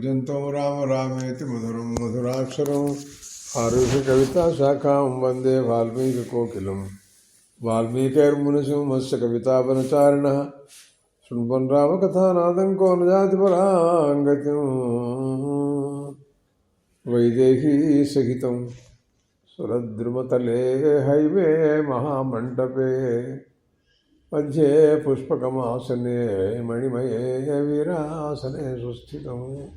జంతో రామ రామేతి మధురం మధురాక్షరం ఆరుషి కవితా శాఖాం వందే వాల్మీకి కోకిలం వాల్మీకైర్మునిశింహస్య కవితావనచారిణః శృణ్వన్ రామకథానాదం కో న జాతి పరాంగతిం వైదేహీ సహితం సురద్రుమతలే హైవే మహామంటపే మధ్యే పుష్పకమాసనే మణిమయే వీరాసనే సుస్థితం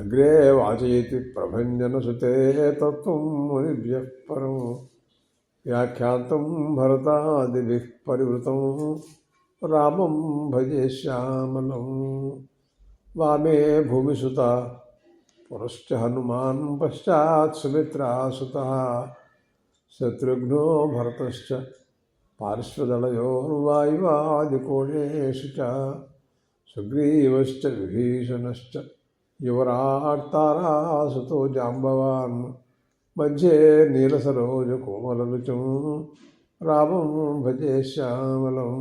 అగ్రే వాచయతి ప్రభంజనసుతే తత్వం మునిభ్యః పరం వ్యాఖ్యాతం భరతాదిభిః పరివృతం రామం భజే శ్యామలం వామే భూమిసుత పురశ్చ హనుమాన్ పశ్చాత్ సుమిత్రాసుతః శత్రుఘ్నో భరతశ్చ పార్శ్వదళయోర్వాయువాదికోణేషు చ సుగ్రీవశ్చ విభీషణశ్చ యువరాట్ తారాసుతో జాంబవాన్ మధ్యే నీలసరోజకోమలరుచం రామం భజే శ్యామలం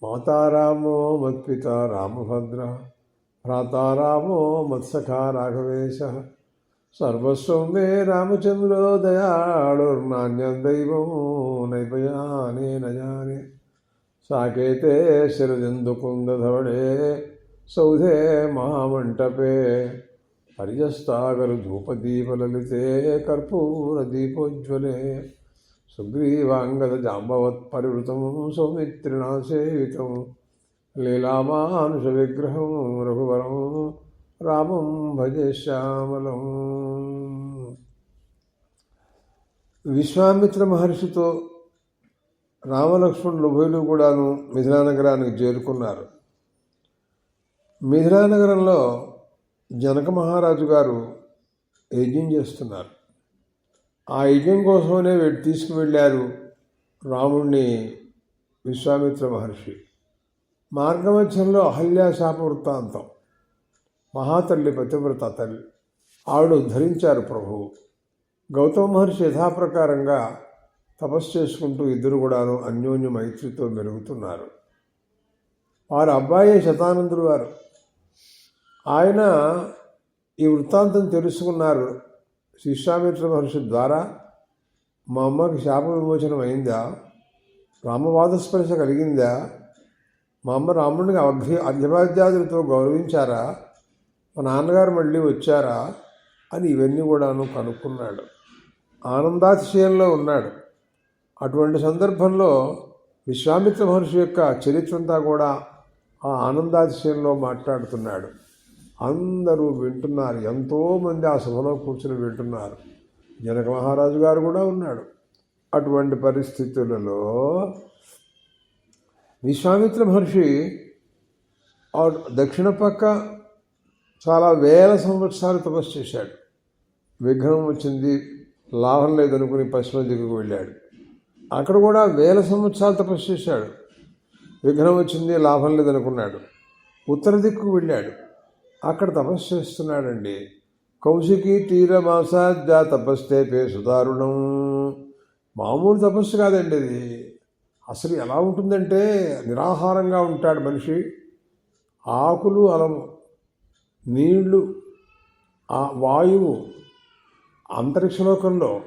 మాతా రామో మత్పితా రామభద్ర భ్రాతా రామో మత్సఖా రాఘవేశः సర్వస్వం మే రామచంద్రో దయాళుర్నాన్యం దైవం నైపయానే నజానే సాకేతే శిరజందుకుందధవళే సౌధే మహామంటపే పరిజస్తాగరు ధూపదీపలలితే కర్పూరదీపోజ్వలే సుగ్రీవాంగద జాంబవత్ పరివృతం సౌమిత్రిణా సేవితం లీలామానుష విగ్రహం రఘువరం రామం భజే శ్యామలం. విశ్వామిత్ర మహర్షితో రామలక్ష్మణులు ఉభయులు కూడాను మిథిలానగరానికి చేరుకున్నారు. మిథిలానగరంలో జనక మహారాజు గారు యజ్ఞం చేస్తున్నారు. ఆ యజ్ఞం కోసమనే తీసుకువెళ్ళారు రాముణ్ణి విశ్వామిత్ర మహర్షి. మార్గమధ్యంలో అహల్యాశాప వృత్తాంతం. మహాతల్లి పతివ్రత తల్లి ఆవిడ ధరించారు ప్రభువు. గౌతమ మహర్షి యథాప్రకారంగా తపస్సు చేసుకుంటూ ఇద్దరు కూడాను అన్యోన్య మైత్రితో మెరుగుతున్నారు. వారి అబ్బాయే శతానందుడు వారు. ఆయన ఈ వృత్తాంతం తెలుసుకున్నారు. విశ్వామిత్ర మహర్షి ద్వారా మా అమ్మకి శాప విమోచనం అయిందా, రామవాదస్పర్శ కలిగిందా, మా అమ్మ రాముడిని అర్ఘ్యపాద్యాదులతో గౌరవించారా, మా నాన్నగారు మళ్ళీ వచ్చారా అని ఇవన్నీ కూడాను కనుక్కున్నాడు. ఆనందాతిశయంలో ఉన్నాడు. అటువంటి సందర్భంలో విశ్వామిత్ర మహర్షి యొక్క చరిత్ర అంతా కూడా ఆ ఆనందాతిశయంలో మాట్లాడుతున్నాడు. అందరూ వింటున్నారు. ఎంతోమంది ఆ సభలో కూర్చుని వింటున్నారు. జనక మహారాజు గారు కూడా ఉన్నాడు. అటువంటి పరిస్థితులలో విశ్వామిత్ర మహర్షి దక్షిణ పక్క చాలా వేల సంవత్సరాలు తపస్సు చేశాడు. విఘ్నం వచ్చింది, లాభం లేదనుకుని పశ్చిమ దిక్కుకు వెళ్ళాడు. అక్కడ కూడా వేల సంవత్సరాలు తపస్సు చేశాడు. విఘ్నం వచ్చింది, లాభం లేదనుకున్నాడు. ఉత్తర దిక్కుకు వెళ్ళాడు. అక్కడ తపస్సు చేస్తున్నాడండి. కౌశికి తీరమాసాద్యా తపస్తే పే సుదారుణం. మామూలు తపస్సు కాదండి అది. అసలు ఎలా ఉంటుందంటే నిరాహారంగా ఉంటాడు మనిషి. ఆకులు అలము, నీళ్లు, ఆ వాయువు, అంతరిక్షలోకంలో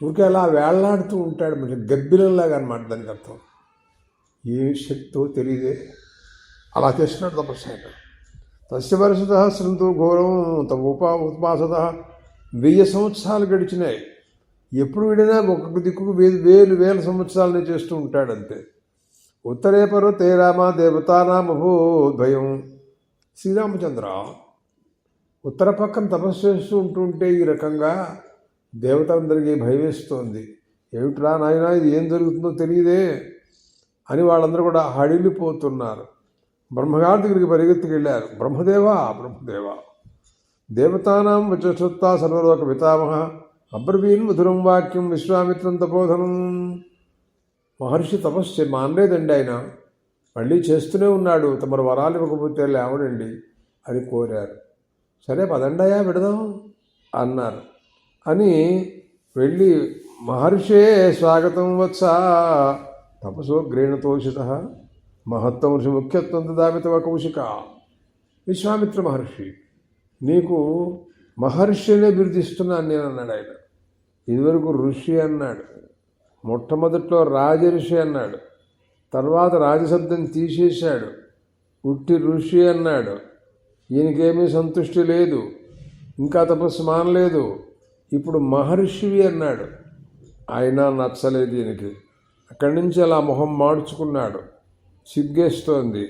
ఊరికే అలా వేళ్లాడుతూ ఉంటాడు మనిషి. గబ్బిలంలాగా అనమాట దానికి అర్థం. ఏ శక్తో తెలియదే అలా చేస్తున్నాడు తపస్సు. ఆయన తస్య వరుసత శృంతు ఘోరం ఉపాసత 1000 సంవత్సరాలు గడిచినాయి. ఎప్పుడు విడినా ఒక్కొక్క దిక్కుకు వేల సంవత్సరాలని చేస్తూ ఉంటాడంతే. ఉత్తరే పర్వతే రామ దేవతానామభూద్భయం. శ్రీరామచంద్ర ఉత్తర పక్కన తపస్సు చేస్తూ ఉంటుంటే ఈ రకంగా దేవతలందరికీ భయం వేస్తోంది. ఏమిట్రా నాయనా, ఇది ఏం జరుగుతుందో తెలియదే అని వాళ్ళందరూ కూడా హడిలిపోతున్నారు. బ్రహ్మగారి దగ్గరికి పరిగెత్తుకెళ్ళారు. బ్రహ్మదేవా దేవతానాం వచశ్రుత్తా సర్వలోక పితామహ అబ్రవీన్ మధురం వాక్యం విశ్వామిత్రం తపోధనం. మహర్షి తపస్సు మానలేదండి. ఆయన మళ్ళీ చేస్తూనే ఉన్నాడు. తమరు వరాలు ఇవ్వకపోతే లేవడండి అని కోరారు. సరే పదండయా విడదాం అన్నారు. అని వెళ్ళి మహర్షే స్వాగతం వత్స తపసోగ్రేణతోషిత మహత్వం ముఖ్యత్వం దామితవ కౌశిక. విశ్వామిత్ర మహర్షి నీకు మహర్షినే బిరుదిస్తున్నాను నేను అన్నాడు ఆయన. ఇదివరకు ఋషి అన్నాడు, మొట్టమొదట్లో రాజర్షి అన్నాడు, తర్వాత రాజశబ్దం తీసేశాడు, ఉట్టి ఋషి అన్నాడు. ఈయనకేమీ సంతృష్టి లేదు, ఇంకా తపస్సు మానలేదు, ఇప్పుడు మహర్షివి అన్నాడు. అయినా నచ్చలేదు ఈయనకి. అక్కడి నుంచి అలా మొహం మార్చుకున్నాడు, సిగ్గేస్తోంది,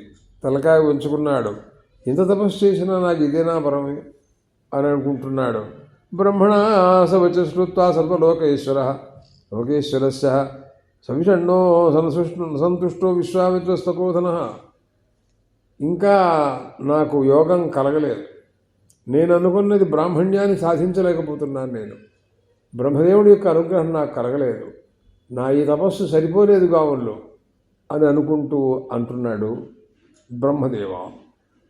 తలకాయ ఉంచుకున్నాడు. ఇంత తపస్సు చేసినా నాకు ఇదేనా పరమే అని అనుకుంటున్నాడు. బ్రహ్మణ సవచ శ్రుత్వా సర్వలోకేశ్వర లోకేశ్వరస్య సవిషణ్ణో సంతుష్టో విశ్వామిత్రస్తపోధన. ఇంకా నాకు యోగం కలగలేదు, నేను అనుకున్నది బ్రాహ్మణ్యాన్ని సాధించలేకపోతున్నాను, నేను బ్రహ్మదేవుడి యొక్క అనుగ్రహం నాకు కలగలేదు, నా ఈ తపస్సు సరిపోలేదు గావుల్లో అని అనుకుంటూ అంటున్నాడు బ్రహ్మదేవ.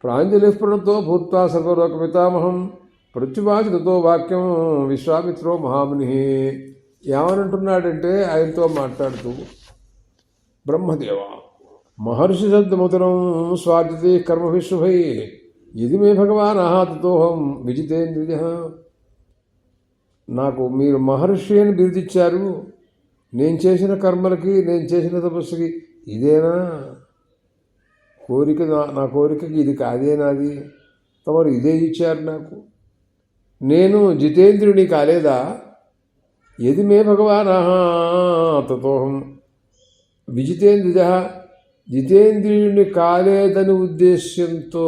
ప్రాంజలి ప్రణతో భూత్వా సర్వలోక పితామహం ప్రత్యువాచి తతో వాక్యం విశ్వామిత్రో మహాముని. ఏమనంటున్నాడంటే ఆయనతో మాట్లాడుతూ, బ్రహ్మదేవ మహర్షి శబ్దముతరం స్వార్జితే కర్మ విశ్వభై ఇది మే భగవాన్ తతోహం విజితేంద్రియ. నాకు మీరు మహర్షి అని బిరుదిచ్చారు, నేను చేసిన కర్మలకి నేను చేసిన తపస్సుకి ఇదేనా కోరిక? నా కోరికకి ఇది కాదే నాది, తమరు ఇదే ఇచ్చారు నాకు, నేను జితేంద్రుని కాలేదా? యది మే భగవాన్ తతోహం విజితేంద్రియ. జితేంద్రియుని కాలేదని ఉద్దేశ్యంతో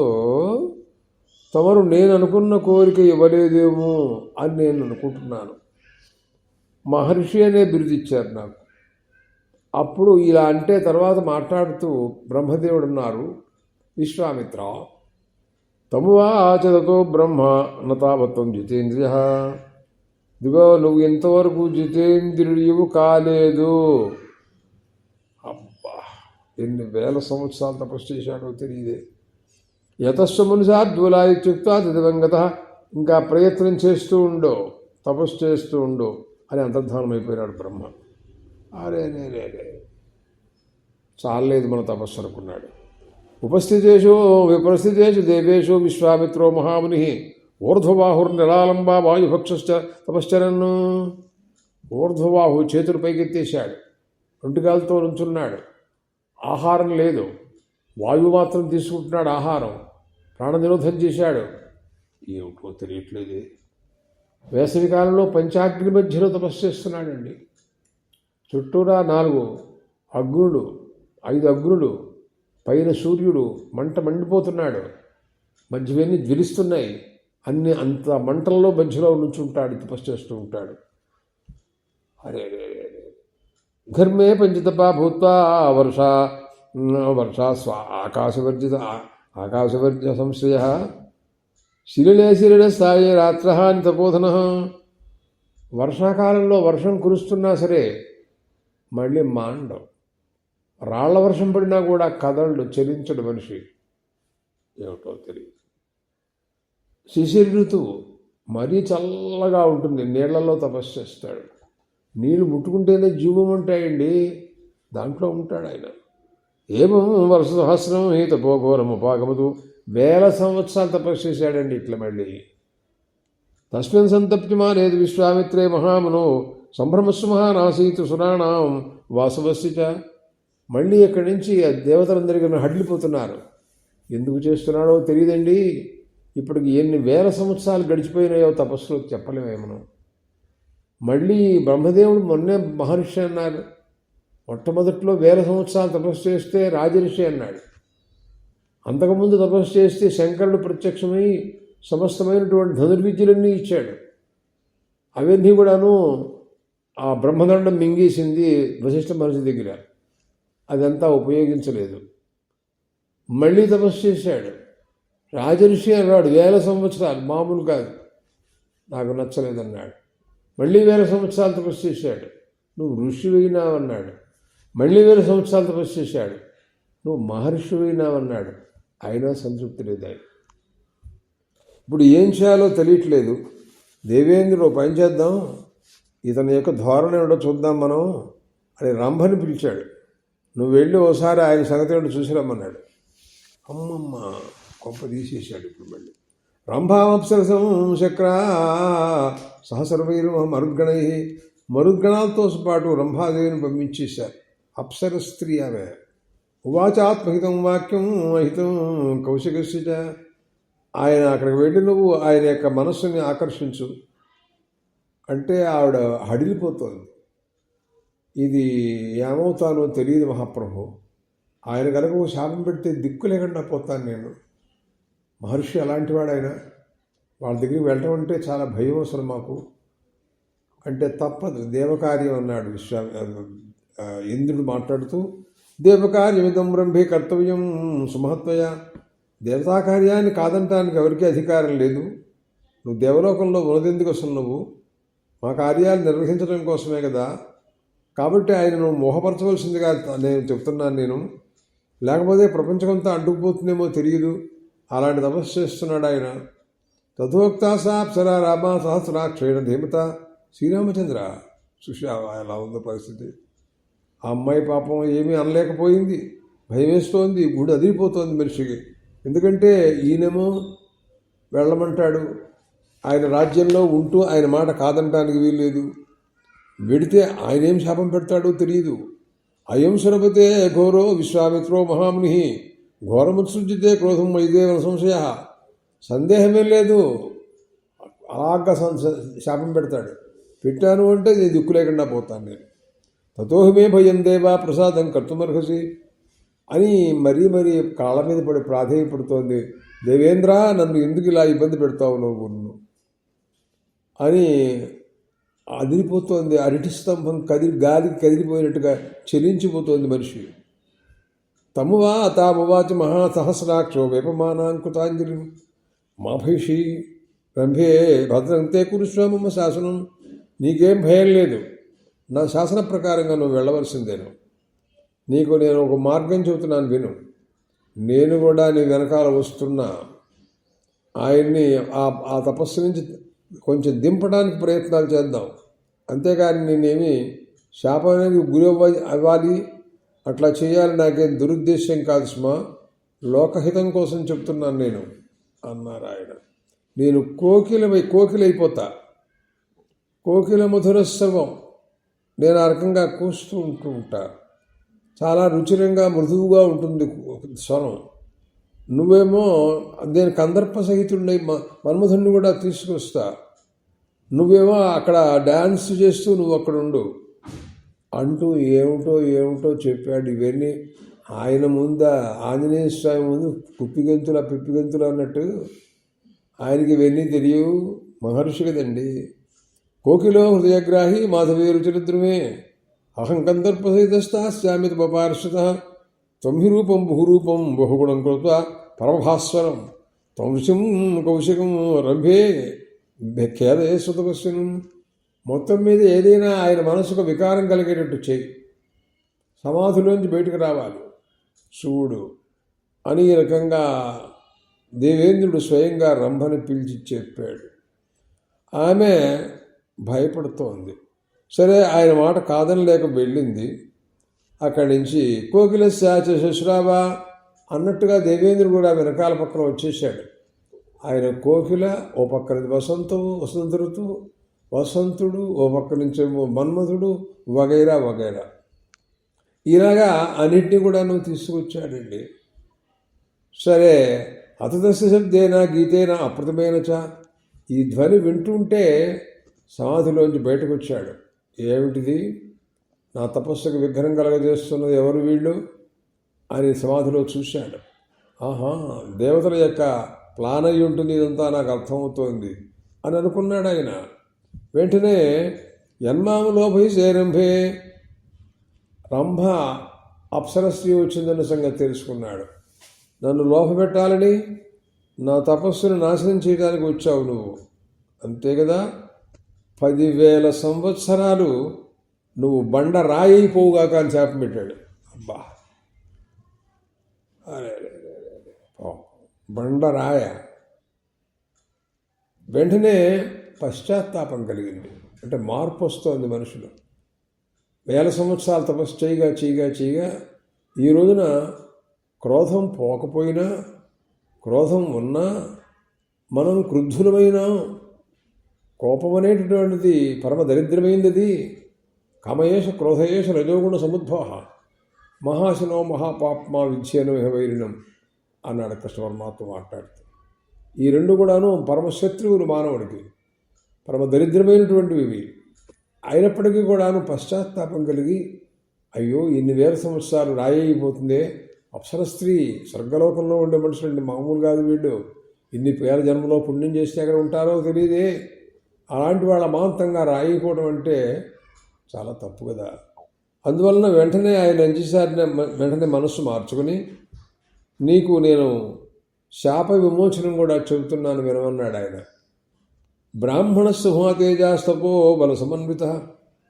తమరు నేను అనుకున్న కోరిక ఇవ్వలేదేమో అని నేను అనుకుంటున్నాను. మహర్షి అనే బిరుదిచ్చారు నాకు. అప్పుడు ఇలా అంటే తర్వాత మాట్లాడుతూ బ్రహ్మదేవుడు అన్నారు, విశ్వామిత్ర తమువాచతో బ్రహ్మ నతావత్వం జితేంద్రియ. ఇదిగో నువ్వు ఇంతవరకు జితేంద్రియువు కాలేదు. అబ్బా, ఎన్ని వేల సంవత్సరాలు తపస్సు చేశాడో తెలియదే. యతస్వమునిసాద్వులాయిత్యుక్త దివంగత. ఇంకా ప్రయత్నం చేస్తూ ఉండో, తపస్సు చేస్తూ ఉండో అని అంతర్ధానం అయిపోయినాడు బ్రహ్మ. అరే చాలేదు మన తపస్సు అనుకున్నాడు. ఉపస్థితేషు విపరిస్థితేషు దేవేషు విశ్వామిత్రో మహాముని ఊర్ధ్వబాహుర్నిరాలంబా వాయుభక్షశ్చ తపశ్చరన్ను. ఊర్ధ్వబాహు చేతులు పైకెత్తేశాడు, ఒంటికాలతో నుంచున్నాడు, ఆహారం లేదు, వాయువు మాత్రం తీసుకుంటున్నాడు ఆహారం, ప్రాణనిరోధం చేశాడు. ఏమిటో తెలియట్లేదు. వేసవికాలంలో పంచాగ్ని మధ్యలో తపస్సు చేస్తున్నాడండి. చుట్టూరా 4 అగ్నులు, 5 అగ్నులు, పైన సూర్యుడు మంట మండిపోతున్నాడు, మధ్యవన్నీ జ్వలిస్తున్నాయి. అంత మంటల్లో మధ్యలో నుంచుంటాడు, తపస్సు చేస్తూ ఉంటాడు. అరే ఘర్మే పంచతపా భూత్వా వర్షా ఆకాశవర్జిత సంశయ శిలిలే స్థాయి రాత్రహాని తపోధన. వర్షాకాలంలో వర్షం కురుస్తున్నా సరే మళ్ళీ మాండం, రాళ్ల వర్షం పడినా కూడా కదలడు, చలించడు మనిషి. ఏమిటో తెలియదు. శిశిర ఋతువు మరీ చల్లగా ఉంటుంది, నీళ్లలో తపస్సు చేస్తాడు. నీళ్ళు ముట్టుకుంటేనే జీవం ఉంటాయండి, దాంట్లో ఉంటాడు ఆయన. ఏమో వర్ష సహస్రం ఈ తపోఘోరము పాకముతు. 1000 సంవత్సరాలు తపస్సు చేశాడండి ఇట్లా. మళ్ళీ తస్మిన్ సంతప్తిమానేది విశ్వామిత్రే మహామునో సంభ్రమస్సు మహానాసీతు సురాణం వాసవస్య. మళ్ళీ అక్కడి నుంచి ఆ దేవతలందరికీ హడ్లిపోతున్నారు. ఎందుకు చేస్తున్నాడో తెలియదండి. ఇప్పటికి ఎన్ని 1000 సంవత్సరాలు గడిచిపోయినాయో తపస్సులో చెప్పలేమే మనం. మళ్ళీ బ్రహ్మదేవుడు మొన్నే మహర్షి అన్నారు. మొట్టమొదట్లో 1000 సంవత్సరాలు తపస్సు చేస్తే రాజర్షి అన్నాడు. అంతకుముందు తపస్సు చేస్తే శంకరుడు ప్రత్యక్షమై సమస్తమైనటువంటి ధనుర్విద్యలన్నీ ఇచ్చాడు. అవన్నీ కూడాను ఆ బ్రహ్మదండం మింగేసింది వశిష్ఠ మహర్షి దగ్గర. అదంతా ఉపయోగించలేదు. మళ్ళీ తపస్సు చేశాడు. రాజర్షి అన్నాడు, 1000 సంవత్సరాలు మామూలు కాదు, నాకు నచ్చలేదన్నాడు. మళ్ళీ 1000 సంవత్సరాలు తపస్సు చేశాడు. నువ్వు ఋషివైనావన్నాడు. మళ్ళీ 1000 సంవత్సరాలు తపస్సు చేశాడు. నువ్వు మహర్షివైనావన్నాడు. అయినా సంతృప్తి లేదు ఆయన. ఇప్పుడు ఏం చేయాలో తెలియట్లేదు. దేవేంద్రుడు పని చేద్దాం, ఇతని యొక్క ధోరణి ఏమిటో చూద్దాం మనం అని రంభని పిలిచాడు. నువ్వు వెళ్ళి ఒకసారి ఆయన సంగతి ఏంటో చూసి రమ్మన్నాడు. అమ్మమ్మ కొంప తీసేసాడు. ఇప్పుడు మళ్ళీ రంభామప్సరసం శక్రా సహసర్వైరు మరుద్గణై, మరుద్గణాలతో పాటు రంభాదేవిని పంపించేశారు. అప్సర స్త్రీ ఆమె. ఉవాచాత్మహితం వాక్యం అహితం కౌశికస్య. ఆయన అక్కడికి వెళ్ళి నువ్వు ఆయన యొక్క మనస్సుని ఆకర్షించు అంటే ఆవిడ హడిలిపోతుంది. ఇది ఏమవుతానో తెలియదు మహాప్రభు, ఆయన కనుక ఓ శాపం పెడితే దిక్కు లేకుండా పోతాను నేను. మహర్షి అలాంటి వాడు ఆయన, వాళ్ళ దగ్గరికి వెళ్ళటం అంటే చాలా భయం అసలు మాకు. అంటే తప్పదు, దేవకార్యం అన్నాడు ఇంద్రుడు మాట్లాడుతూ. దేవకార్యమిదం బ్రహ్మే కర్తవ్యం సుమహత్వయ. దేవతా కార్యాన్ని కాదంటానికి ఎవరికీ అధికారం లేదు. నువ్వు దేవలోకంలో ఉన్నదెందుకు అసలు? నువ్వు మా కార్యాలు నిర్వహించడం కోసమే కదా. కాబట్టి ఆయన నువ్వు మోహపరచవలసిందిగా నేను చెప్తున్నాను. లేకపోతే ప్రపంచమంతా అడ్డుకుపోతుందేమో తెలియదు. అలాంటి తపస్సు చేస్తున్నాడు ఆయన. తథోక్తా సాప్సరా రామ సహస్రాక్షేణ ధీమత. శ్రీరామచంద్ర చూశావా ఎలా ఉందో పరిస్థితి? ఆ అమ్మాయి పాపం ఏమీ అనలేకపోయింది, భయం వేస్తోంది, గుడి అదిరిపోతోంది మనిషికి. ఎందుకంటే ఈయనేమో వెళ్ళమంటాడు, ఆయన రాజ్యంలో ఉంటూ ఆయన మాట కాదనడానికి వీల్లేదు. వెడితే ఆయన ఏం శాపం పెడతాడో తెలియదు. అయం సురపతే ఘోరో విశ్వామిత్రో మహాముని ఘోరముత్సృజ్యతే క్రోధం వైదేవ సంశయ. సందేహమే లేదు, అలాగా శాపం పెడతాడు. పెట్టాను అంటే నేను దిక్కు లేకుండా పోతాను నేను. తతోహమే భయం దేవా ప్రసాదం కర్తుమర్హసి అని మరీ కాళ్ళ మీద పడి ప్రాధేయపడుతోంది. దేవేంద్ర, నన్ను ఎందుకు ఇలా ఇబ్బంది పెడతావు నువ్వు అని అదిరిపోతోంది. అరటి స్తంభం గాలికి కదిలిపోయినట్టుగా చెలించిపోతోంది మనిషి. తమువా తామువాచ మహాసహస్రాక్షో వేపమానాంకుతాంజలి మాభైషి రంభే భద్రంతే కురుష్వ మమ శాసనం. నీకేం భయం లేదు, నా శాసన ప్రకారంగా నువ్వు వెళ్ళవలసిందేను. నీకు నేను ఒక మార్గం చెబుతున్నాను విను. నేను కూడా నీ వెనకాల వస్తున్నా. ఆయన్ని ఆ తపస్సు నుంచి కొంచెం దింపడానికి ప్రయత్నాలు చేద్దాం. అంతేగాని నేనేమి శాపం అనేది గురి అవ్వాలి, అట్లా చేయాలి నాకేం దురుద్దేశ్యం కాదు సుమా. లోకహితం కోసం చెప్తున్నాను నేను అన్నారు ఆయన. నేను కోకిలైపోతా. కోకిల మధుర స్రవం నేను ఆ రకంగా కూస్తూ ఉంటా. చాలా రుచిరంగా మృదువుగా ఉంటుంది స్వరం. నువ్వేమో నేను కందర్ప సహితుడిని మన్మధుడిని కూడా తీసుకొస్తా. నువ్వేమో అక్కడ డ్యాన్స్ చేస్తూ నువ్వు అక్కడ ఉండు అంటూ ఏమిటో చెప్పాడు. ఇవన్నీ ఆయన ముందా, ఆంజనేయ స్వామి ముందు పిప్పిగంతులు అన్నట్టు ఆయనకి ఇవన్నీ తెలియవు. మహర్షి కదండి. కోకిలో హృదయగ్రాహి మాధవీ రుచిరుద్రమే అహం కందర్పసహితస్తాస్యామిత పపార్షత త్వమి రూపం బహురూపం బహుగుణం కృత్వా పరమభాస్వరం త్వం ఋషిం కౌశికం రంభే ఖేదయే స్వతపస్సును. మొత్తం మీద ఏదైనా ఆయన మనసుకు వికారం కలిగేటట్టు చేయి, సమాధిలోంచి బయటకు రావాలి శివుడు అని ఈ రకంగా దేవేంద్రుడు స్వయంగా రంభని పిలిచి చెప్పాడు. ఆమె భయపడుతోంది. సరే ఆయన మాట కాదనలేక వెళ్ళింది. అక్కడి నుంచి కోకిల శాచ శశ్రావా అన్నట్టుగా దేవేంద్రుడు కూడా వెనకాల పక్కన వచ్చేసాడు. ఆయన కోకిల ఓ పక్క నుంచి వసంత ఋతువు, వసంతుడు ఓ పక్క నుంచి మన్మధుడు వగైరా ఇలాగా అన్నింటినీ కూడా నువ్వు తీసుకొచ్చాడండి. సరే అతదస్య శబ్దేనా గీతేనా అప్రతమైన చ. ఈ ధ్వని వింటుంటే సమాధిలోంచి బయటకు వచ్చాడు. ఏమిటిది, నా తపస్సుకు విఘ్నం కలగజేస్తున్నది ఎవరు వీళ్ళు అని సమాధిలో చూశాడు. ఆహా, దేవతల యొక్క ప్లాన్ అయి ఉంటుంది ఇదంతా, నాకు అర్థమవుతోంది అని అనుకున్నాడు ఆయన. వెంటనే యన్మామలోభై సేరంభే, రంభ అప్సరస్త్రీ వచ్చిందన్న సంగతి తెలుసుకున్నాడు. నన్ను లోపపెట్టాలని, నా తపస్సును నాశనం చేయడానికి వచ్చావు నువ్వు, అంతే కదా. 10,000 సంవత్సరాలు నువ్వు బండ రాయి అయిపోవుగాక అని శాపం పెట్టాడు. అబ్బా, అరే బండ రాయ. వెంటనే పశ్చాత్తాపం కలిగింది. అంటే మార్పు వస్తోంది మనుషులు. 1000 సంవత్సరాలు తపస్సు చేయగా ఈ రోజున క్రోధం పోకపోయినా, క్రోధం ఉన్నా మనం క్రుద్ధులమైన కోపం అనేటటువంటిది పరమ దరిద్రమైనది. కామయేష క్రోధయేష రజోగుణ సముద్భవ మహాశనో మహాపాప్మా విద్యను వైరిణం అన్నాడు కృష్ణ పరమాత్మ మాట్లాడుతూ. ఈ రెండు కూడాను పరమశత్రువులు మానవుడికి, పరమ దరిద్రమైనటువంటివి ఇవి. అయినప్పటికీ కూడాను పశ్చాత్తాపం కలిగి అయ్యో ఇన్ని వేల సంవత్సరాలు రాయైపోతుందే, అప్సర స్త్రీ స్వర్గలోకంలో ఉండే మనుషులండి, మామూలు కాదు వీళ్ళు, ఇన్ని వేల జన్మలో పుణ్యం చేస్తే ఎక్కడ ఉంటారో తెలియదే, అలాంటి వాళ్ళ అమాంతంగా రాయిపోవడం అంటే చాలా తప్పు కదా. అందువలన వెంటనే ఆయన వెంటనే మనస్సు మార్చుకుని నీకు నేను శాప విమోచనం కూడా చెబుతున్నాను వినమన్నాడు ఆయన. బ్రాహ్మణస్సు భూతేజాస్తపో బల సమన్విత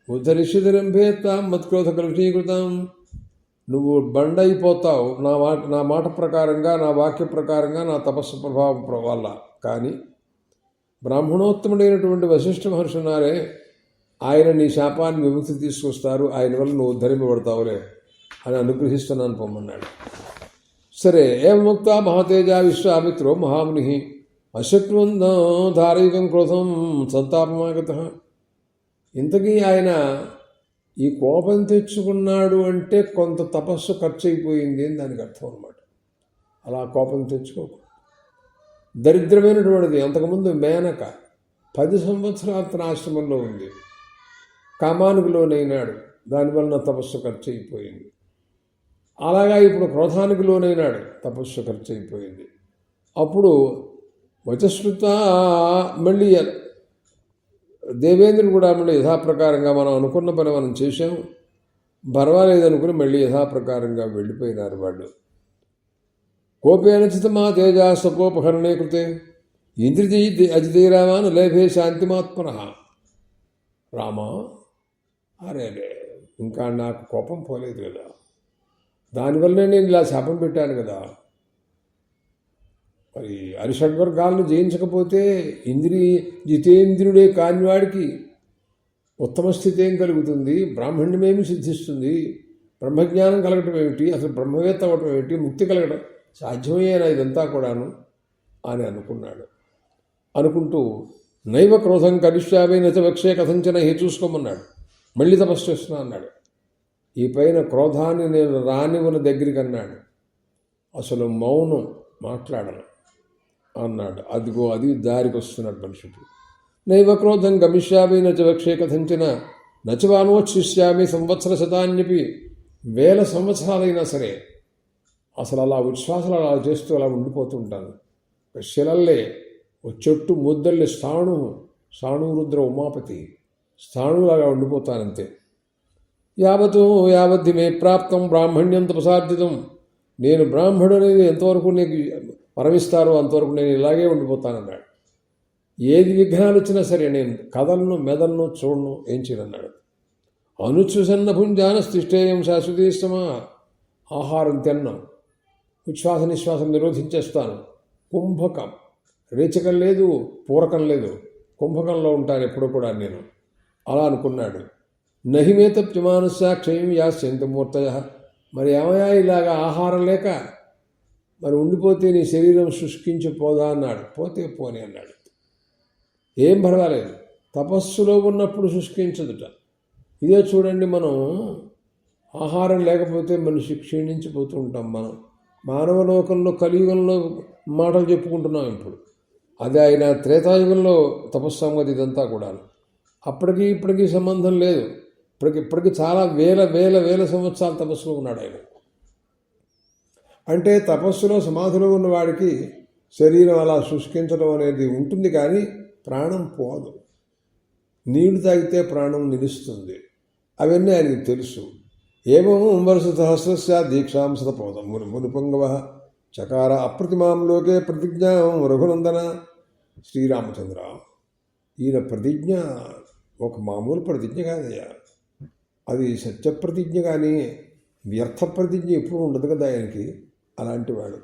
ఉద్ధరిష్యతిరంభేత్తాం మత్క్రోధ కలుషీకృతం. నువ్వు బండైపోతావు నా మాట ప్రకారంగా, నా వాక్య ప్రకారంగా, నా తపస్సు ప్రభావం వల్ల. కానీ బ్రాహ్మణోత్తముడైనటువంటి వశిష్ఠ మహర్షి ఉన్నారే, ఆయన నీ శాపాన్ని విముక్తి తీసుకొస్తారు, ఆయన వల్ల నువ్వు ఉద్ధరింపబడతావులే అని అనుగ్రహిస్తున్నాను పొమ్మన్నాడు. సరే ఏం ముక్త మహాతేజ విశ్వామిత్రో మహాముని అశక్నువందం ధారయుగం క్రోధం సంతాపమాగత. ఇంతకీ ఆయన ఈ కోపం తెచ్చుకున్నాడు అంటే కొంత తపస్సు ఖర్చు అయిపోయింది అని దానికి అర్థం అన్నమాట. అలా కోపం తెచ్చుకోకు. దరిద్రమైనటువంటిది. అంతకుముందు మేనక 10 సంవత్సరాల తన ఆశ్రమంలో ఉంది, కామానికి లోనైనాడు, దానివల్ల తపస్సు ఖర్చు అయిపోయింది. అలాగా ఇప్పుడు క్రోధానికి లోనైనాడు, తపస్సు ఖర్చు అయిపోయింది. అప్పుడు వచస్కృత మళ్ళీ దేవేంద్రుడు కూడా మళ్ళీ యథాప్రకారంగా మనం అనుకున్న పని మనం చేశాం, పర్వాలేదనుకుని మళ్ళీ యథాప్రకారంగా వెళ్ళిపోయినారు వాళ్ళు. కోపేన చితమా తేజాసపోపహరణే కృతే ఇంద్రిజీ అజితేరామాను లేభే శాంతిమాత్మన. రామా, అరే ఇంకా నాకు కోపం పోలేదు కదా, దానివల్లనే నేను ఇలా శాపం పెట్టాను కదా. మరి అరిషడ్వర్గాలను జయించకపోతే జితేంద్రుడే కానివాడికి ఉత్తమ స్థితి ఏం కలుగుతుంది, బ్రాహ్మణ్యమేమి సిద్ధిస్తుంది, బ్రహ్మజ్ఞానం కలగటం ఏమిటి, అసలు బ్రహ్మవేత్త అవ్వటం ఏమిటి, ముక్తి కలగడం సాధ్యమయ్యేనా ఇదంతా కూడాను అని అనుకున్నాడు. అనుకుంటూ నైవ క్రోధం కరిష్యామి నచవక్షే కథంచన చూసుకోమన్నాడు. మళ్ళీ తపస్సు చేస్తున్నా అన్నాడు. ఈ పైన క్రోధాన్ని నేను రానివన దగ్గరికి అన్నాడు. అసలు మౌనం, మాట్లాడను అన్నాడు. అదిగో అది దారికి వస్తున్నాడు మనుషుడు. నైవ క్రోధం గమిష్యామి నచవక్షే కథంచన నచవానోచ్ఛిష్యామి సంవత్సర శతాన్యపి. 1000 సంవత్సరాలైనా సరే అసలు అలా ఉచ్ఛ్వాసలు అలా చేస్తూ అలా ఉండిపోతుంటాను. శిలల్లే ఓ చెట్టు ముద్దల్ని స్థాణురుద్ర ఉమాపతి స్థాణులాగా ఉండిపోతానంతే. యావద్ధి మే ప్రాప్తం బ్రాహ్మణ్యం తపసార్జితం. నేను బ్రాహ్మణుడు అనేది ఎంతవరకు నీకు పరమిస్తారో అంతవరకు నేను ఇలాగే ఉండిపోతానన్నాడు. ఏది విఘ్నాలు వచ్చినా సరే నేను కథలను మెదలను చూడను, ఏం చేయనన్నాడు. అనుచుసన్న భుంజాన స్థిష్టేయం శాశ్వతీష్టమా. ఆహారం తిన్నాం, ఉచ్ఛ్వాస నిశ్వాసం నిరోధించేస్తాను. కుంభకం, రేచకం లేదు, పూరకం లేదు, కుంభకంలో ఉంటాను ఎప్పుడు కూడా నేను అలా అనుకున్నాడు. నహిమేతప్యమానస్య క్షయం యాస్యంత మూర్తయ. మరి ఏమయ్యా ఇలాగా ఆహారం లేక మరి ఉండిపోతే నీ శరీరం శుష్కించిపోదా అన్నాడు. పోతే పోని అన్నాడు. ఏం పర్వాలేదు, తపస్సులో ఉన్నప్పుడు శుష్కించదుట. ఇదే చూడండి, మనం ఆహారం లేకపోతే మనిషి క్షీణించిపోతూ ఉంటాం. మనం మానవలోకంలో కలియుగంలో మాటలు చెప్పుకుంటున్నాం ఇప్పుడు. అది ఆయన త్రేతాయుగంలో తపస్సంగతి ఇదంతా కూడా. అప్పటికి ఇప్పటికీ సంబంధం లేదు. ఇప్పటికి చాలా వేల సంవత్సరాల తపస్సులో ఉన్నాడు ఆయన. అంటే తపస్సులో సమాధిలో ఉన్నవాడికి శరీరం అలా శుష్కించడం అనేది ఉంటుంది, కానీ ప్రాణం పోదు. నీళ్లు తాగితే ప్రాణం నిలుస్తుంది. అవన్నీ ఆయనకు తెలుసు. ఏమం వరుస సహస్రస్య దీక్షాం శతపోదం మునిపొంగవ చకార అప్రతిమాం లోకే ప్రతిజ్ఞాం రఘునందన. శ్రీరామచంద్ర, ఈయన ప్రతిజ్ఞ ఒక మామూలు ప్రతిజ్ఞ కాదయ్యా, అది సత్యప్రతిజ్ఞ, కానీ వ్యర్థ ప్రతిజ్ఞ ఎప్పుడు ఉండదు కదా ఆయనకి. అలాంటి వాడు.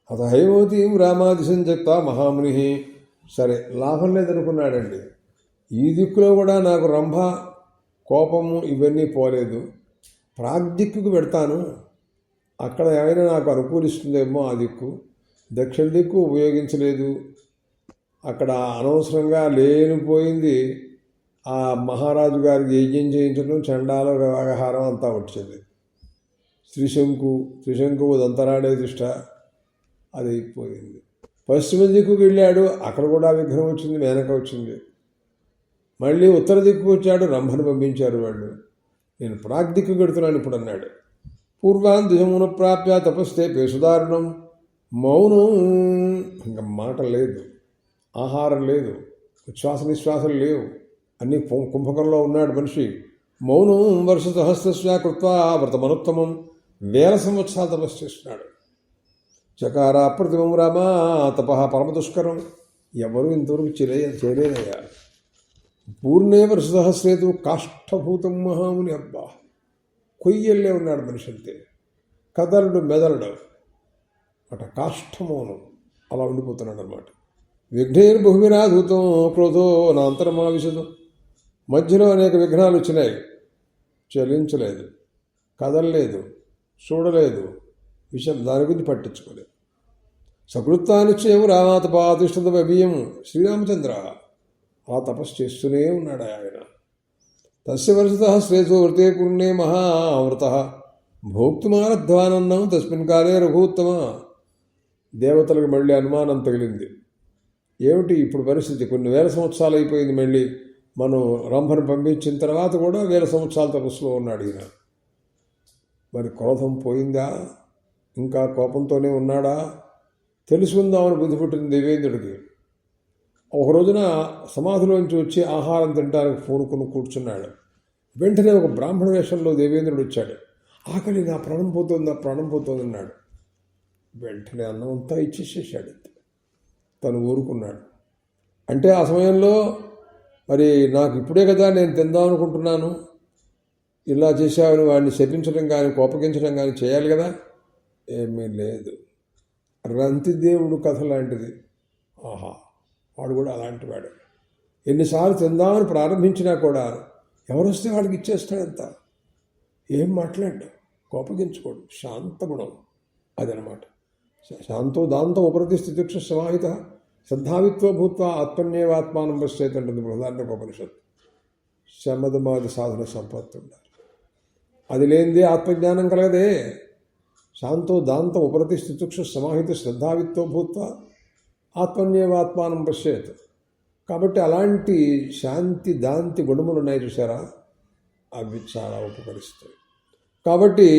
అత హైమవతీం రామాదిశం చెప్తా మహాముని. సరే, లాభం లేదనుకున్నాడండి. ఈ దిక్కులో కూడా నాకు రంభ కోపము ఇవన్నీ పోలేదు. ప్రాగ్దిక్కుకు పెడతాను, అక్కడ ఏమైనా నాకు అనుకూలిస్తుందేమో ఆ దిక్కు. దక్షిణ దిక్కు ఉపయోగించలేదు, అక్కడ అనవసరంగా లేనిపోయింది ఆ మహారాజు గారికి యజ్ఞం చేయించడం, చండాల వ్యవహారం అంతా వచ్చింది. త్రిశంకువు దంతరాడే దిష్ట అది అయిపోయింది. పశ్చిమ దిక్కుకు వెళ్ళాడు, అక్కడ కూడా విగ్రహం వచ్చింది, మేనక వచ్చింది. మళ్ళీ ఉత్తర దిక్కుకు వచ్చాడు, రంభను పంపించారు వాళ్ళు. నేను ప్రాగ్దిక్కు గడుతున్నాను ఇప్పుడు అన్నాడు. పూర్వాన్ దిశమున ప్రాప్య తపస్తే పేసుదారుణం. మౌనం, ఇంకా మాట లేదు, ఆహారం లేదు, ఉచ్ఛ్వాస నిశ్వాసాలు లేవు, అన్నీ కుంభకంలో ఉన్నాడు మనిషి. మౌనం వర్ష సహస్రస్య కృత్వా వ్రతమనుత్తమం. 1000 సంవత్సరాలు తపస్సు చేస్తున్నాడు. చకార అప్రతిమం రామ తప పరమదుష్కరం. ఎవరు ఇంతవరకు చేయలేదయ్యా. పూర్ణే వర్ష సహస్రేతు కాష్ఠభూతం మహాముని. అబ్బా, కొయ్యల్లే ఉన్నాడు మనిషి అంతే, కదలడు మెదలడు అట, కాష్ఠమౌనం అలా ఉండిపోతున్నాడు అనమాట. విఘ్నేర్ బహువినాధూతం క్రోధో నా అంతరమావిశదు. మధ్యలో అనేక విఘ్నాలు వచ్చినాయి, చలించలేదు, కదలలేదు, చూడలేదు, విషయం దాని గురించి పట్టించుకోలేదు. సకృత్వానిశ్చయం రామాతపాతిష్ఠత బియ్యం. శ్రీరామచంద్ర ఆ తపస్సు చేస్తూనే ఉన్నాడు ఆయన. తస్య వర్షత శ్రేయసో వృతే పూర్ణే మహావృత భోక్తుమారధ్వానన్నం తస్మిన్ కాలే రఘుత్తమ. దేవతలకు మళ్ళీ అనుమానం తగిలింది. ఏమిటి ఇప్పుడు పరిస్థితి? కొన్ని 1000 సంవత్సరాలు అయిపోయింది, మళ్ళీ మనం రంభను పంపించిన తర్వాత కూడా 1000 సంవత్సరాల తపస్సులో ఉన్నాడు ఈయన. మరి క్రోధం పోయిందా? ఇంకా కోపంతోనే ఉన్నాడా? తెలుసుకుందామని బుద్ధి పుట్టింది దేవేంద్రుడికి. ఒక రోజున సమాధిలోంచి వచ్చి ఆహారం తినడానికి పూనుకుని కూర్చున్నాడు. వెంటనే ఒక బ్రాహ్మణ వేషంలో దేవేంద్రుడు వచ్చాడు. ఆకలి, నా ప్రాణం పోతుంది అన్నాడు. వెంటనే అన్నం అంతా ఇచ్చేసేసాడు. తను ఊరుకున్నాడు. అంటే ఆ సమయంలో మరి నాకు ఇప్పుడే కదా నేను తిందాం అనుకుంటున్నాను, ఇలా చేశావని వాడిని శపించడం కానీ కోపగించడం కానీ చేయాలి కదా. ఏమీ లేదు. రంతిదేవుడు కథ లాంటిది. ఆహా, వాడు కూడా అలాంటి వాడు. ఎన్నిసార్లు తిందామని ప్రారంభించినా కూడా ఎవరొస్తే వాడికి ఇచ్చేస్తాడంత. ఏం మాట్లాడు, కోపగించుకోడు, శాంతగుణం అదనమాట. శాంతో దాంతో ఉపరతిస్థితిక్ష సమాహిత శ్రద్ధావిత్వ భూత్వ ఆత్మన్యేవాత్మానం పశ్చేత్ అంటుంది బృహదారణ్యోపనిషత్తు. శమధమాది సాధన సంపత్తి ఉండాలి, అది లేనిదే ఆత్మజ్ఞానం కలగదే. శాంతో దాంతో ఉపరతిస్థితిక్ష సమాహిత శ్రద్ధావిత్వ భూత్వ ఆత్మన్యేవాత్మానం పశ్చేత్. కాబట్టి అలాంటి శాంతి దాంతి గుణములు ఉన్నాయి చూసారా, అవి చాలా ఉపకరిస్తాయి. కాబట్టి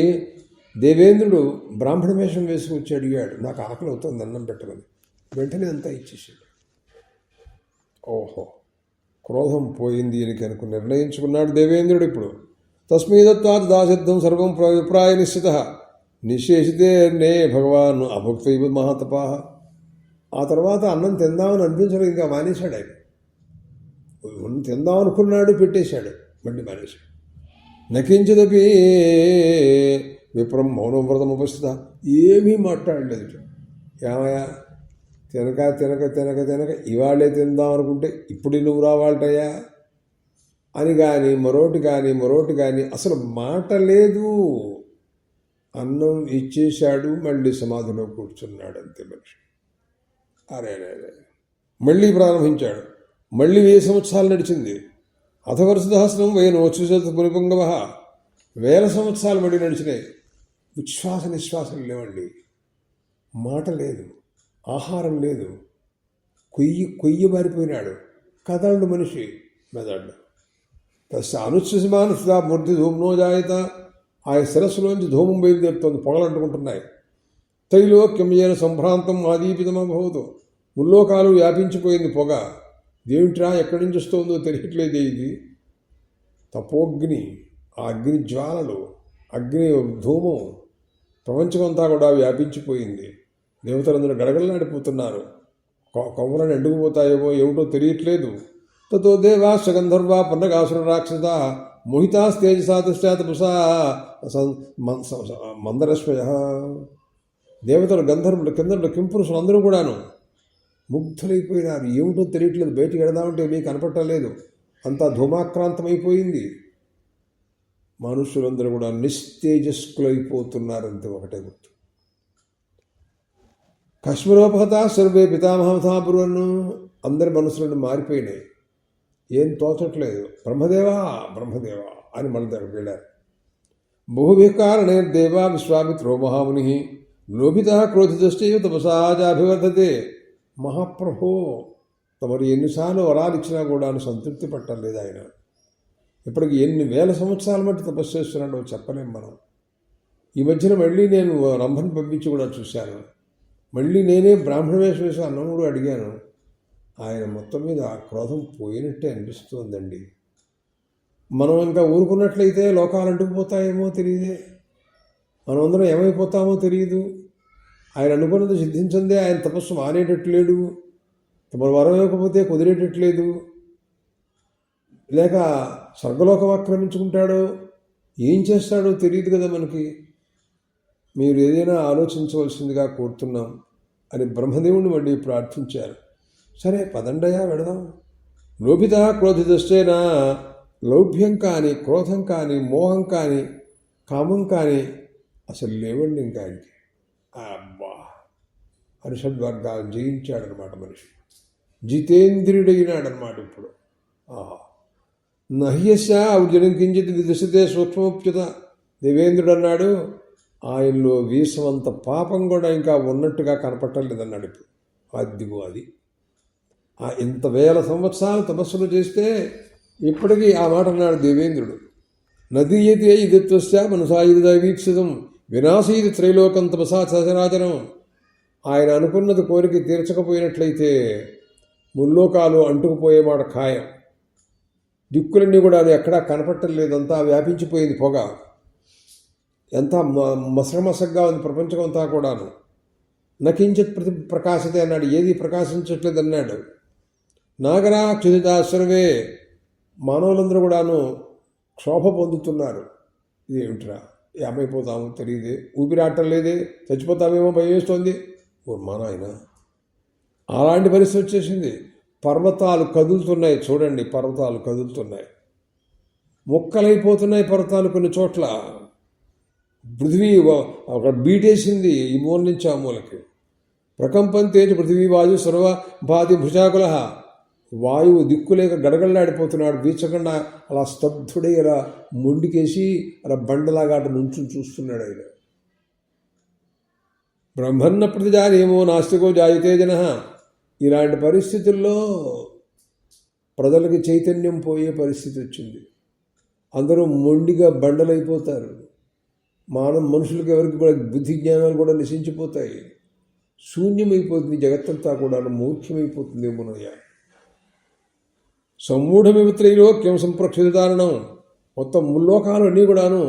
దేవేంద్రుడు బ్రాహ్మణ వేషం వేసుకొచ్చి అడిగాడు, నాకు ఆకలి అవుతుంది, అన్నం పెట్టమని. వెంటనే అంతా ఇచ్చేసాడు. ఓహో, క్రోధం పోయింది ఈయనకి అనుకుని నిర్ణయించుకున్నాడు దేవేంద్రుడు. ఇప్పుడు తస్మీదత్వాత్ దాసిద్ధం సర్వం విప్రాయ నిశ్చిత నిశేషితే నే భగవాన్ అభుక్త ఇవ మహాతపా. ఆ తర్వాత అన్నం తిందామని అనిపించడం, ఇంకా మానేశాడు ఆయన. తిందాం అనుకున్నాడు, పెట్టేశాడు, మళ్ళీ మానేశాడు. నకించదపి విప్రం మౌనం వ్రతం ఉపస్థిత. ఏమీ మాట్లాడలేదు. ఏమయ్యా, తినక ఇవాళే తిందాం అనుకుంటే ఇప్పుడు నువ్వు రావాలటయ్యా అని కానీ మరోటి కానీ అసలు మాట లేదు. అన్నం ఇచ్చేశాడు, మళ్ళీ సమాధిలో కూర్చున్నాడు అంతే మనిషి. అరే మళ్ళీ ప్రారంభించాడు. మళ్ళీ 1000 సంవత్సరాలు నడిచింది. అథవర్షదహస్రం వేనోచ్చుసత్ పునిపుంగవ. 1000 సంవత్సరాలు మళ్ళీ నడిచినాయి. ఉచ్ఛ్వాస నిశ్వాసాలు లేవండి, మాట లేదు, ఆహారం లేదు, కొయ్యి బారిపోయినాడు, కదలడు మనిషి, మెదడు. తస్య అనుచ్ఛ్వసమానుష్ఠా మూర్తి ధూమ్నో జాయత. ఆయన శిరస్సులోంచి ధూమం బయలుదేరుతోంది, పొగలంటుకుంటున్నాయి. తైలోక్యమేన సంభ్రాంతం ఆదీపితమభవతు. ముల్లోకాలు వ్యాపించిపోయింది పొగ. దేవుంట్రా ఎక్కడి నుంచి వస్తుందో తెలియట్లేదే ఇది. తపోగ్ని, ఆ అగ్ని జ్వాలలు, అగ్ని ధూమం ప్రపంచమంతా కూడా వ్యాపించిపోయింది. దేవతలందరూ గడగడలాడిపోతున్నారు. కొమ్మలను ఎండుకుపోతాయేమో ఏమిటో తెలియట్లేదు. తతో దేవాశ్చ గంధర్వా పన్నగాసుర రాక్షస మోహితాస్తేజసా దుష్టాతపుసా మందరశ్వయ. దేవతలు, గంధర్వులు, కిందలు, కింపురుషులు అందరూ కూడాను ముగ్ధులైపోయినారు. ఏమిటో తెలియట్లేదు, బయటికి వెళదామంటే మీకు కనపట్టలేదు, అంతా ధూమాక్రాంతమైపోయింది. మనుషులందరూ కూడా నిస్తేజస్కులైపోతున్నారంతే, ఒకటే గుర్తు. కశ్మీరోపహత సర్వే పితామహతాపురన్ను. అందరి మనసులను మారిపోయినాయి, ఏం తోచట్లేదు. బ్రహ్మదేవా బ్రహ్మదేవా అని మన దగ్గరికి వెళ్ళారు. బహువికారణే దేవా విశ్వామిత్రో మహాముని లోభిత క్రోధితశ్చైవ తపసాచాభివర్ధతే. మహాప్రభో, తమరు ఎన్నిసార్లు వరాలు ఇచ్చినా కూడా సంతృప్తి పట్టలేదు ఆయన. ఇప్పటికి ఎన్ని వేల సంవత్సరాల మట్టి తపస్సు చేస్తున్నాడో చెప్పలేం మనం. ఈ మధ్యన మళ్ళీ నేను రంభని పంపించి కూడా చూశాను. మళ్ళీ నేనే బ్రాహ్మణ వేషం వేసి అన్నం కూడా అడిగాను. ఆయన మొత్తం మీద ఆ క్రోధం పోయినట్టే అనిపిస్తుందండి. మనం ఇంకా ఊరుకున్నట్లయితే లోకాలు అంటుకుపోతాయేమో తెలియదే, మనమందరం ఏమైపోతామో తెలియదు. ఆయన అనుకున్నది సిద్ధించిందే, ఆయన తపస్సు మానేటట్లేడు, తమ వరం ఇవ్వకపోతే కుదిరేటట్లేదు, లేక స్వర్గలోకం ఆక్రమించుకుంటాడో ఏం చేస్తాడో తెలియదు కదా మనకి. మీరు ఏదైనా ఆలోచించవలసిందిగా కోరుతున్నాం అని బ్రహ్మదేవుని మళ్ళీ ప్రార్థించారు. సరే పదండయా వెళదాం. లోభిత క్రోధితశ్చేనా, లౌభ్యం కానీ, క్రోధం కానీ, మోహం కానీ, కామం కానీ అసలు లేవండి ఇంకా ఆయనకి. అబ్బా, హరిషద్వర్గాలు జయించాడనమాట మనిషి, జితేంద్రియుడైనాడనమాట ఇప్పుడు. ఆహా, నహ్యస్య అర్జునం కించిత్ విదశతే సూక్ష్మోప్యుత. దేవేంద్రుడు అన్నాడు, ఆయనలో వీసమంత పాపం కూడా ఇంకా ఉన్నట్టుగా కనపట్టలేదన్నాడు. ఇప్పుడు అదిగో అది ఇంత వేల సంవత్సరాలు తపస్సులు చేస్తే ఇప్పటికీ ఆ మాట అన్నాడు దేవేంద్రుడు. నదీయతే ఇదిత్వస్య మనసాయుధ వీక్షితం వినాశీది త్రైలోకం తపసా సచరాచరం. ఆయన అనుకున్నది కోరిక తీర్చకపోయినట్లయితే ముల్లోకాలు అంటుకుపోయే మాట ఖాయం. దిక్కులన్నీ కూడా ఎక్కడా కనపట్టలేదంతా వ్యాపించిపోయింది పొగ. ఎంత మసగమసగ్గా ఉంది ప్రపంచం అంతా కూడాను. నకించిత్ ప్రతి ప్రకాశతే అన్నాడు, ఏది ప్రకాశించట్లేదు అన్నాడు. నాగరా క్షుదితా సర్వే, మానవులందరూ కూడాను క్షోభ పొందుతున్నారు. ఇదేమిట్రా, ఏమైపోతామో తెలియదే, ఊపిరాటం లేదే, చచ్చిపోతామేమో భయం వేస్తోంది. ఓ మా నాయన, అలాంటి పరిస్థితి వచ్చేసింది. పర్వతాలు కదులుతున్నాయి చూడండి, పర్వతాలు కదులుతున్నాయి, ముక్కలైపోతున్నాయి పర్వతాలు కొన్ని చోట్ల. పృథివీ ఒక బీటేసింది ఈ మూల నుంచి ఆ మూలకి. ప్రకంపంతే పృథివీ వాయు సర్వ భాతి భుజాకుల. వాయువు దిక్కులేక గడగడలాడిపోతున్నాడు, బీచకుండా అలా స్తబ్దుడై అలా మొండికేసి అలా బండలాగా అటు నుంచి చూస్తున్నాడు ఆయన. బ్రహ్మన్న ప్రతిజానేమో నాస్తికో జాయితే జన. ఇలాంటి పరిస్థితుల్లో ప్రజలకి చైతన్యం పోయే పరిస్థితి వచ్చింది. అందరూ మొండిగా బండలైపోతారు. మనుషులకు ఎవరికి కూడా బుద్ధి జ్ఞానాలు కూడా నశించిపోతాయి. శూన్యమైపోతుంది జగత్తంతా కూడా, మూర్ఖమైపోతుంది ఏమోనయ్యా. సమ్మూఢమివ త్రైలోక్యం సంప్రక్షితారణం. మొత్తం ముల్లోకాలు అన్నీ కూడాను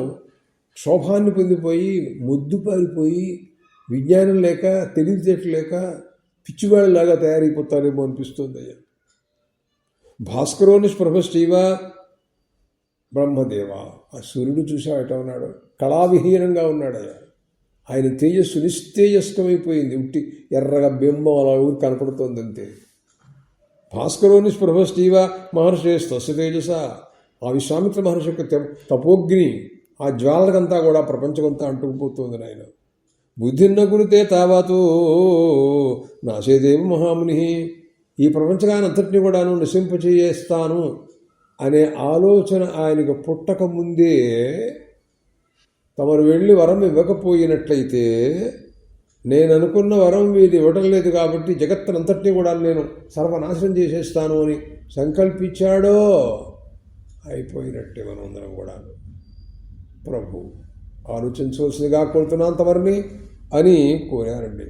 క్షోభాన్ని పొందిపోయి ముద్దుపారిపోయి విజ్ఞానం లేక తెలివితేటలు లేక పిచ్చివాళ్ళలాగా తయారైపోతారేమో అనిపిస్తుంది అయ్యా. భాస్కరోని స్పృహశ్చైవ బ్రహ్మదేవ. ఆ సూర్యుడు చూసా ఎట ఉన్నాడు, కళావిహీనంగా ఉన్నాడయ్యా. ఆయన తేజస్సు నిస్తేజస్కమైపోయింది, ఉట్టి ఎర్రగా బింబం అలా ఊరు కనపడుతోంది అంతే. భాస్కరోని స్పృహశ్చైవ మహర్షేస్తస్య తేజస. ఆ విశ్వామిత్ర మహర్షి యొక్క తపోగ్ని ఆ జ్వాలకంతా కూడా ప్రపంచమంతా అంటుకుపోతుంది నాయన. బుద్ధిన్న గురితే తావాతు నాశేదేవ మహాముని. ఈ ప్రపంచకాన్ని అంతటినీ కూడాను నశింపచేస్తాను అనే ఆలోచన ఆయనకు పుట్టక ముందే తమరు వెళ్ళి వరం ఇవ్వకపోయినట్లయితే, నేను అనుకున్న వరం వీళ్ళు ఇవ్వటం లేదు కాబట్టి జగత్తునంతటినీ కూడా నేను సర్వనాశనం చేసేస్తాను అని సంకల్పించాడో అయిపోయినట్టే మనందరం కూడా. ప్రభు ఆలోచించవలసిందిగా కోరుతున్నాను తమరిని అని కోరారండి.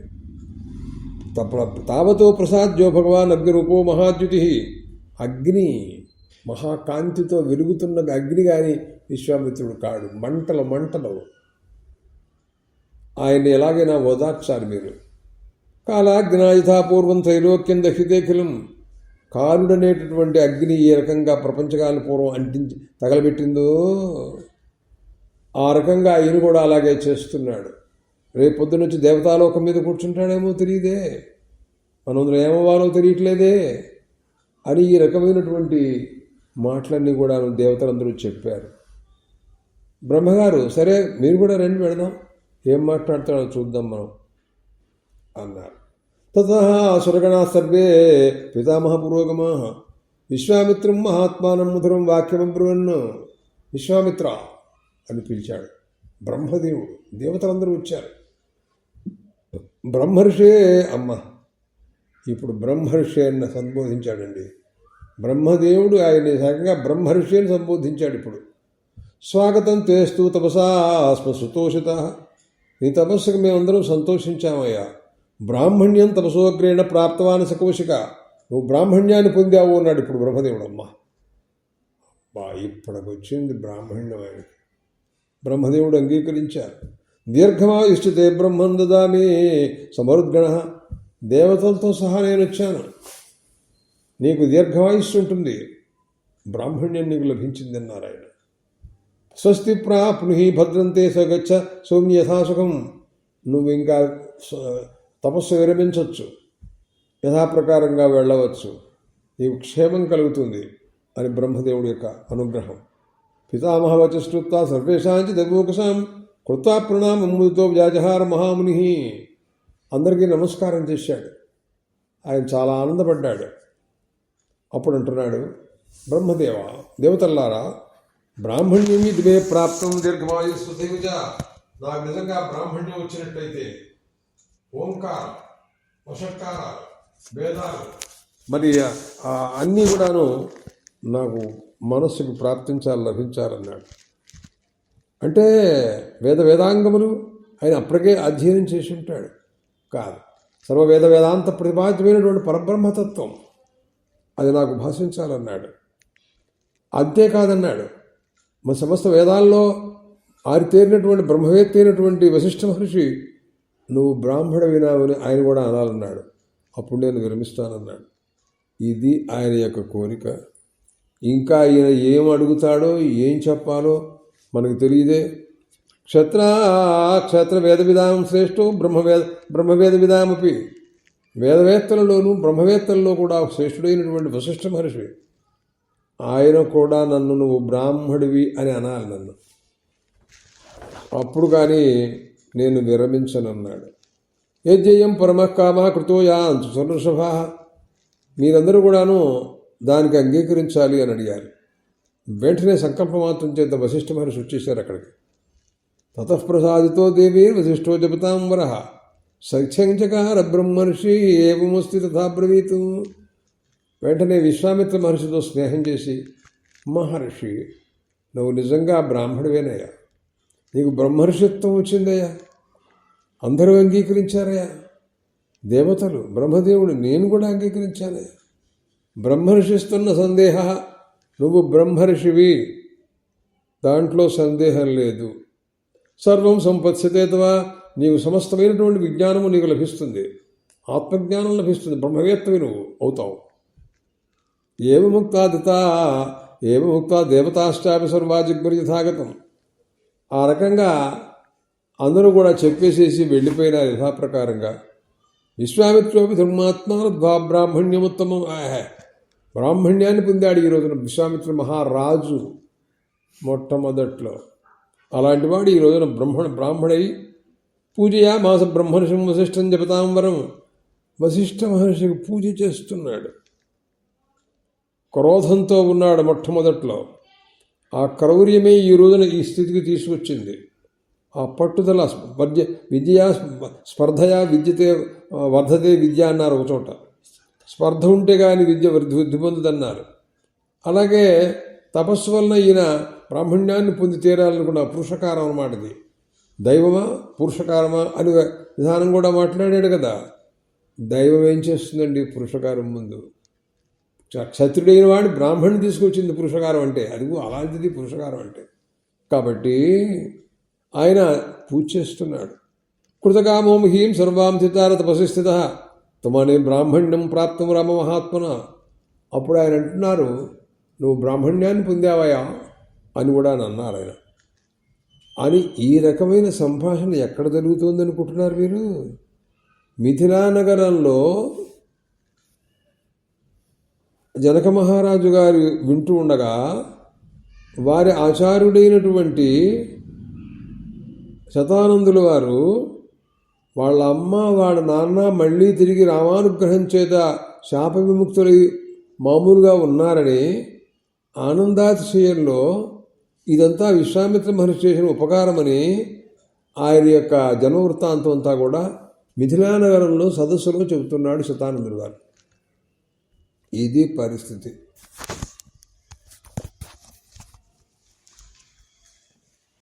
తావతో ప్రసాద్యో భగవాన్ అగ్నిరూపో మహాద్యుతి. అగ్ని మహాకాంతితో వెలుగుతున్న అగ్ని కానీ విశ్వామిత్రుడు కాడు. మంటలు మంటలు. ఆయన్ని ఎలాగైనా ఓదార్చాలి మీరు. కాలాగ్నాయుధాపూర్వం త్రైలోక్యం దక్షితేఖిలం. కాలుడనేటటువంటి అగ్ని ఏ రకంగా ప్రపంచకాల పూర్వం అంటించి తగలబెట్టిందో ఆ రకంగా ఆయన కూడా అలాగే చేస్తున్నాడు. రేపు పొద్దునొచ్చి దేవతాలోకం మీద కూర్చుంటాడేమో తెలియదే, మనందరం ఏమవ్వాలో తెలియట్లేదే అని ఈ రకమైనటువంటి మాటలన్నీ కూడా దేవతలందరూ చెప్పారు. బ్రహ్మగారు సరే మీరు కూడా రండి వెళదాం, ఏం మాట్లాడతాడో చూద్దాం మనం అన్నారు. తతః సురగణా సర్వే పితామహ పురోగమాః విశ్వామిత్రం మహాత్మానం మధురం వాక్యమబ్రువన్. విశ్వామిత్ర అని పిలిచాడు బ్రహ్మదేవుడు. దేవతలందరూ వచ్చారు. బ్రహ్మర్షే అమ్మ. ఇప్పుడు బ్రహ్మర్షి అని సంబోధించాడండి. బ్రహ్మదేవుడు ఆయన్ని సగంగా బ్రహ్మర్షి అని సంబోధించాడు. ఇప్పుడు స్వాగతం తేస్తూ తపసా స్మసుతోషిత. నీ తపస్సుకు మేమందరం సంతోషించామయ్యా. బ్రాహ్మణ్యం తపసోగ్రేణ ప్రాప్తవాన సకోశిక. నువ్వు బ్రాహ్మణ్యాన్ని పొందావు అన్నాడు ఇప్పుడు బ్రహ్మదేవుడు. అమ్మ ఇప్పటికి వచ్చింది బ్రాహ్మణ్యం ఆయనకి. బ్రహ్మదేవుడు అంగీకరించారు. దీర్ఘమాయుష్యతే బ్రహ్మం దదామి సమరుద్గణ. దేవతలతో సహా నేను వచ్చాను, నీకు దీర్ఘమాయుష్సు ఉంటుంది, బ్రాహ్మణ్యం నీకు లభించింది అన్నారు ఆయన. స్వస్తి ప్రాప్నుహి భద్రంతే సగచ్చ సౌమ్య యథాసుఖం. నువ్వు ఇంకా తపస్సు విరమించవచ్చు, యథాప్రకారంగా వెళ్ళవచ్చు, నీకు క్షేమం కలుగుతుంది అని బ్రహ్మదేవుడి యొక్క అనుగ్రహం. పితామహ వచశ్రుత్వా సర్వేషాంచి దమోకసాం కృత్వా ప్రణామం ముదితో వ్యాజహార మహాముని. అందరికీ నమస్కారం చేశాడు. ఆయన చాలా ఆనందపడ్డాడు. అప్పుడు అంటున్నాడు, బ్రహ్మదేవ, దేవతల్లారా, బ్రాహ్మణ్యం ఇదిమే ప్రాప్తం దీర్ఘమాయుస్సుదేవిజ. నాకు నిజంగా బ్రాహ్మణ్యం వచ్చినట్లయితే ఓంకార వషట్కార వేదాలు మరి అన్నీ కూడాను నాకు మనస్సుకు ప్రాప్తించాలి, లభించాలన్నాడు. అంటే వేదాంగములు ఆయన అప్పటికే అధ్యయనం చేసి ఉంటాడు కాదు. సర్వవేద వేదాంత ప్రతిపాద్యమైనటువంటి పరబ్రహ్మతత్వం అది నాకు భాషించాలన్నాడు. అంతేకాదన్నాడు, మన సమస్త వేదాల్లో ఆరితేరినటువంటి బ్రహ్మవేత్త అయినటువంటి వశిష్ఠ మహర్షి నువ్వు బ్రాహ్మణ వినావని ఆయన కూడా అనాలన్నాడు. అప్పుడు నేను విరమిస్తానన్నాడు. ఇది ఆయన యొక్క కోరిక. ఇంకా ఈయన ఏం అడుగుతాడో ఏం చెప్పాలో మనకు తెలియదే. క్షత్ర వేద విధానం శ్రేష్టో బ్రహ్మవేద విధామపి. వేదవేత్తలలోనూ బ్రహ్మవేత్తల్లో కూడా శ్రేష్ఠుడైనటువంటి వశిష్ఠ మహర్షి ఆయన కూడా నన్ను నువ్వు బ్రాహ్మడివి అని అనాలి నన్ను, అప్పుడు కానీ నేను విరమించనన్నాడు. యజ్జయం పరమకామ కృతోయా అంతు సర్వృషభా. మీరందరూ కూడాను దానికి అంగీకరించాలి అని అడిగారు. వెంటనే సంకల్పమాత్రం చేత వశిష్ఠ మహర్షి వచ్చేశారు అక్కడికి. తతఃప్రసాదితో దేవీ వశిష్ఠో జపతాం వరః సఖ్యంచకార బ్రహ్మర్షి ఏమస్తి తథాబ్రవీతు. వెంటనే విశ్వామిత్ర మహర్షితో స్నేహం చేసి, మహర్షి నువ్వు నిజంగా బ్రాహ్మణువేనయ్యా, నీకు బ్రహ్మర్షిత్వం వచ్చిందయ్యా, అందరూ అంగీకరించారయ్యా, దేవతలు బ్రహ్మదేవుడు నేను కూడా అంగీకరించానయ్యా. బ్రహ్మర్షిస్తున్న సందేహ, నువ్వు బ్రహ్మర్షివి, దాంట్లో సందేహం లేదు. సర్వం సంపత్స్యతే తవా, నీకు సమస్తమైనటువంటి విజ్ఞానము నీకు లభిస్తుంది, ఆత్మజ్ఞానం లభిస్తుంది, బ్రహ్మవేత్తవి నువ్వు అవుతావు. ఏవముక్తా దేవతాశ్చాపి సర్వాజిగ్మరి యథాగతం. ఆ రకంగా అందరూ కూడా చెప్పేసేసి వెళ్ళిపోయినారు యథాప్రకారంగా. విశ్వామిత్రోపి ధర్మాత్మా బ్రాహ్మణ్యముత్తమం. బ్రాహ్మణ్యాన్ని పొందాడు ఈ రోజున విశ్వామిత్ర మహారాజు మొట్టమొదట్లో. అలాంటి వాడు ఈ రోజున బ్రాహ్మణై పూజయా మాస బ్రహ్మర్షి వశిష్ఠం జపతాం వరం. వశిష్ఠ మహర్షికి పూజ చేస్తున్నాడు. క్రోధంతో ఉన్నాడు మొట్టమొదట్లో. ఆ క్రౌర్యమే ఈ రోజున ఈ స్థితికి తీసుకొచ్చింది. ఆ పట్టుదల విద్యా స్పర్ధయా విద్యతే వర్ధతే విద్య అన్నారు ఒక చోట. స్పర్ధ ఉంటే కానీ విద్య వృద్ధి పొందుదన్నారు. అలాగే తపస్సు వలన ఈయన బ్రాహ్మణ్యాన్ని పొంది తీరాలనుకున్న పురుషకారం అన్నమాట. ఇది దైవమా పురుషకారమా అని విధానం కూడా మాట్లాడాడు కదా. దైవం ఏం చేస్తుందండి పురుషకారం ముందు? క్షత్రుడైన వాడు బ్రాహ్మణుని తీసుకొచ్చింది పురుషకారం అంటే, అదిగో అలాంటిది పురుషకారం అంటే. కాబట్టి ఆయన పూజ చేస్తున్నాడు. కృతకామోమహీం సర్వాం స్థితార తపసి స్థిత తమనే బ్రాహ్మణ్యం ప్రాప్తం రామ మహాత్మన. అప్పుడు ఆయన అంటున్నారు, నువ్వు బ్రాహ్మణ్యాన్ని పొందావయా అని కూడా అన్నారు ఆయన. అని ఈ రకమైన సంభాషణ ఎక్కడ జరుగుతుంది అనుకుంటున్నారు మీరు? మిథిలా నగరంలో జనక మహారాజు గారు వింటూ ఉండగా వారి ఆచార్యుడైనటువంటి శతానందుల వారు వాళ్ళ అమ్మ వాళ్ళ నాన్న మళ్ళీ తిరిగి రామానుగ్రహం చేత శాప విముక్తులై మామూలుగా ఉన్నారని ఆనందాతిశయంలో ఇదంతా విశ్వామిత్ర మహర్షి చేసిన ఉపకారమని ఆయన యొక్క జన్మవృత్తాంతం అంతా కూడా మిథిలానగరంలో సదస్సులో చెబుతున్నాడు శతానందుడు గారు. ఇది పరిస్థితి.